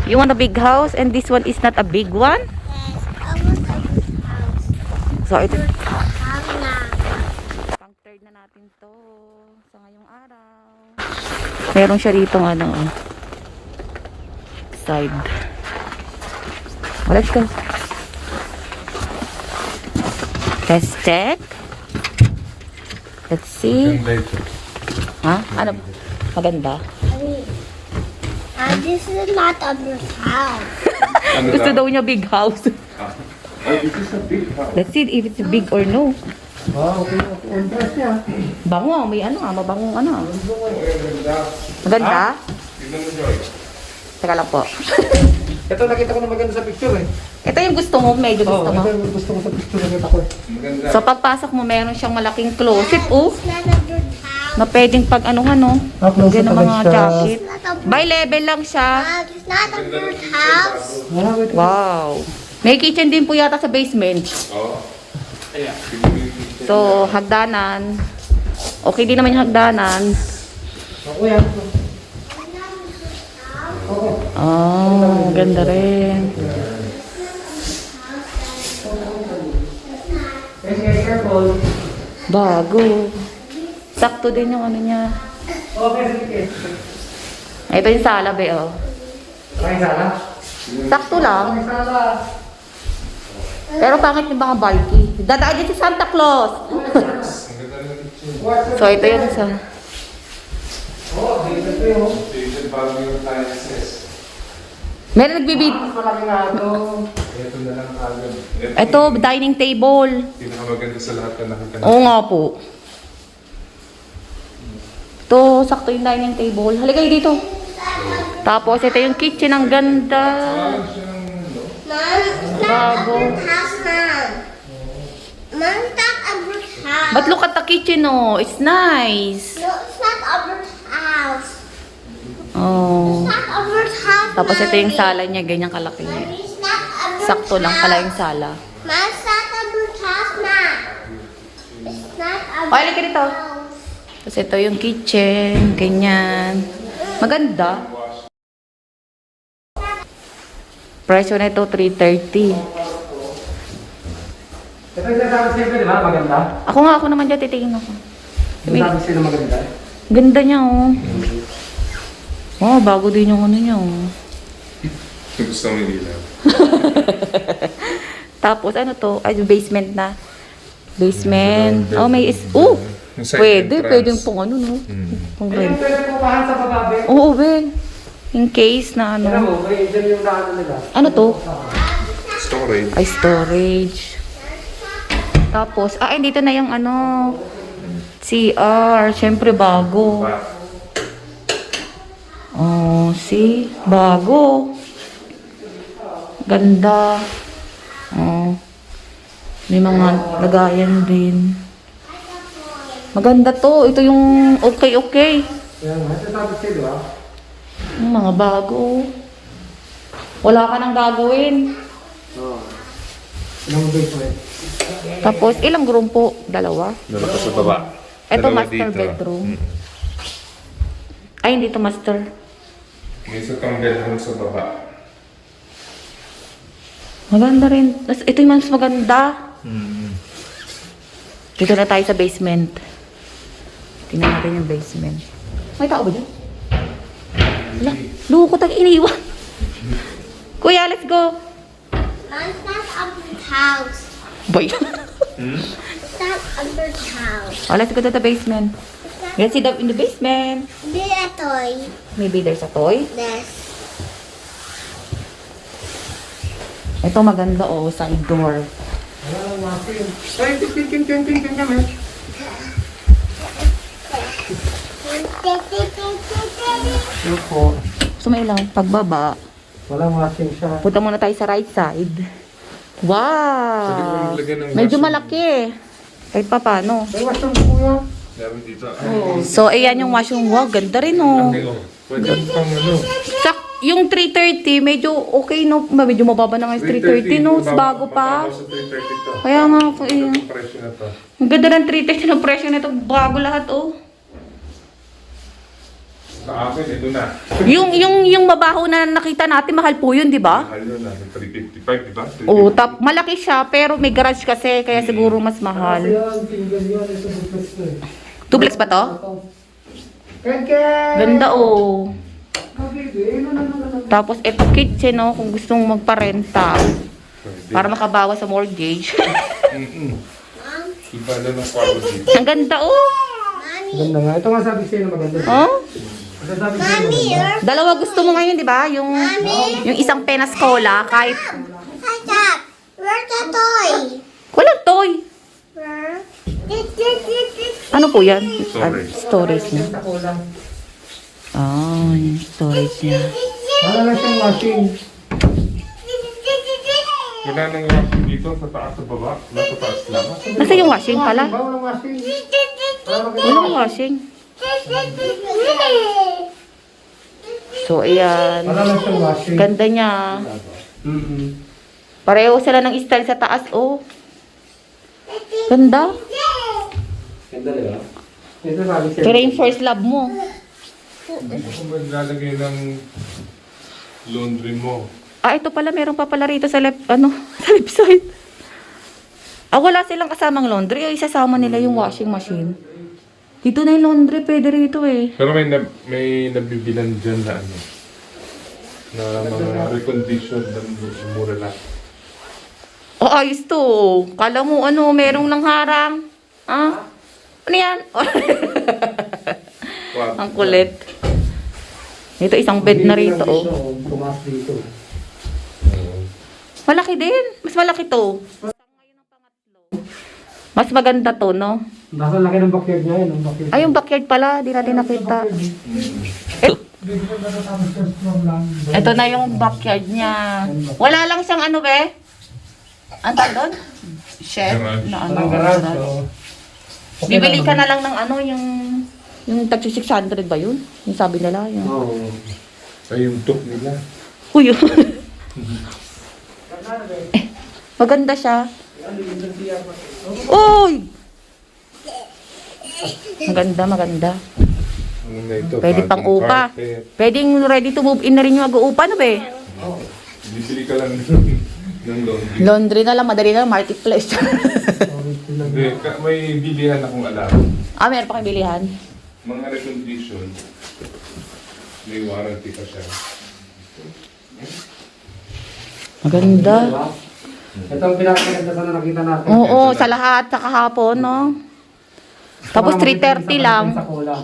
You want a big house and this one is not a big one? Yes, I want a big house. So ito, Have now. pang third na natin to sa ngayong araw. Meron siya rito ano, side. Let's go. Let's check. Let's see. Ha? Ano? Maganda? This is not a big house. Gusto daw niya big house. This is a big house. Let's see if it's big or no. Wow, okay. Ang dress niya. Bango, may ano, mabangong ano. Maganda? Tignan mo, Joy. Teka lang po. Ito nakita ko na maganda sa picture eh. Ito yung gusto mo, medyo gusto mo. Ito yung gusto ko sa picture nakita ko eh. Maganda. So pagpasok mo, meron siyang malaking closet, oh. It's not a good house. Na pwedeng pag anuhan, no? Closet Lagyan ng mga agad siya. jacket. It's not a By level lang siya. It's not a good house. Wow. May kitchen din po yata sa basement. Oo. So, hagdanan. Okay din naman yung hagdanan. Ako yan. Oh, ganda rin. Careful. Bago. Sakto din yung ano niya. Okay, sige. Ito yung sala, be, oh. May sala? Sakto lang. May sala. Pero pangit yung mga bulky. Dadaan dyan si Santa Claus. So, ito yung isa. Oh, dito yun. Station bago yung appliances. Meron nagbibid. Malaki nga ito. Ito na lang agad. Ito, dining table. Pinakamaganda sa lahat na nakita Oo nga po. Ito, sakto yung dining table. Halika kayo dito. Tapos, ito yung kitchen. Ang ganda. Mom, it's not Bago. a good house, Mom. Mom, it's not a good house. But look at the kitchen, oh. It's nice. No, it's not a good house. Oh. It's not a good house, Tapos, ito yung Mommy. sala niya. Ganyan kalaki. Mommy, it's not a good Sakto lang pala yung house. sala. Mom, it's not a good house, Mom. It's not a Oh, halika dito. house. Tapos, ito yung kitchen. Ganyan. Maganda. Presyo na ito, 330. Ito yung sasabi sa'yo, di ba? Maganda. Ako naman dyan, titingin ako. Sabi sa'yo na maganda. Ganda niya, oh. Oh, bago din yung ano niya, oh. Gusto mo yung ilaw. Tapos, ano to? Ay, basement na. Basement. Yung Oh, may is... Oh! Yung side Pwede, entrance. pwede yung pong ano, no? Pong Ito yung rent. pwede pumahan sa bababe. Oo, be. In case na Alam ano. mo, may dyan yung naano nila. Ano to? Storage. Ay, storage. Tapos, dito na yung ano. CR. Siyempre, bago. Oh, see? Bago. Ganda. Oh. May mga lagayan din. Maganda to. Ito yung okay. Yan, masasabi sa'yo, di ba? Yung mga bago. Wala ka nang gagawin. Oo. Ilang basement? Tapos, ilang room po? Dalawa. Dalawa pa sa baba. Ito, Dalawa master dito. bedroom. Ay, hindi to master. May isa pang bedroom sa baba. Maganda rin. Ito yung mas maganda. Dito na tayo sa basement. Tingnan natin yung basement. May tao ba dyan? Wala. Luko tag iniwan. Kuya, let's go. Mom, it's not a good house. Boy. It's not a good house. Oh, let's go to the basement. It's not Let's see in the basement. be a toy. Maybe there's a toy. Yes. Ito maganda, oh, side door. Wala, masin. Ay, ting kami. Ano po? So, may lang pagbaba. Wala masin siya. Punta muna tayo sa right side. Pwede Wow! mo maglagay ng Medyo washroom. malaki. Kahit pa paano. May washroom po yan. Dami dito. So, ayan yung washroom. Wow, ganda rin, oh. Okay, oh. Pwede pang ano. Yung 330, medyo okay, no? Medyo mababa na nga yung 330, no? Bago pa. Sa 330 to. Kaya nga, eh. Ang presyo na to. Ang ganda ng 330 ng presyo nito. Bago lahat, oh. Sa akin, ito na. Yung mabaho na nakita natin, mahal po yun, di ba? Mahal yun, nasa 355, di ba? Oo, malaki siya, pero may garage kasi, kaya siguro mas Kasi mahal. yan, single yun. Ito duplex to eh. Duplex ba to? Ken! Ganda oh. Baby, ano. Tapos ito kitchen, no, kung gustong magparenta. Para makabawas sa mortgage. Iba na ng quality. Ang ganda oh. Ganda nga. Ito nga sabi sa'yo na maganda. Oh? Ito sabi sa'yo na maganda. Dalawa gusto mo ngayon, di ba? Yung isang penas cola, kahit Hi, Dad. Where's the toy? walang toy. Where? Ano po yan? Storage. Storage niya. Sa kulang. Ah, yung storage niya. Wala lang siyang washing. Wala nang washing dito, sa taas sa baba. Nasa taas lang. Nasa yung washing pala? Ba, walang washing. Walang washing. So, ayan. Wala lang siyang washing. Ganda niya. Pareho sila ng style sa taas, oh. Ganda. Ganda nila. Ito sabi sa'yo. Pero yung first love mo. Kung maglalagay ng laundry mo. Ah, ito pala, meron pa pala rito sa left, sa left side. Ah, wala silang kasamang laundry. O, isasama nila yung washing machine. Dito na yung laundry, pwede rito eh. Pero may nabibilan dyan na ano. Na mga recondition na mura lang. Oh, ayos to. Kala mo, merong lang harang. Ah? Ano yan? Wow. Ang kulit. Ito, isang bed na rito, oh. Tumas dito. Malaki din. Mas malaki to. Mas maganda to, no? Nasa laki ng backyard niya yun. Ay, yung backyard pala. Di natin nakita. Ito na yung backyard niya. Wala lang siyang ano, be? Ang tawag doon? Chef? Garage. Na ano? Walang garage. garage. So, Bibili ka na lang ng yung tagsi 600 ba yun? Yung sabi nila. Yung... Oo. Ay, yung top nila. Uy, maganda siya. Uy! Maganda. Ano na ito? Pwede pang bagong upa. carpet. Pwedeng ready to move in na rin yung mag-uupa, no be? Bibili ka lang ng laundry. Laundry na lang, madali na, marketplace. Hindi, may bilihan akong alam. Ah, meron pa kayong bilihan? Mga recondition, may warranty pa siya. Maganda. Ito ang pinakaganda sana nakita natin. Oo, sa lahat, sa kahapon, no? Tapos Mga makikita 3:30 sa lang. Sa kulang.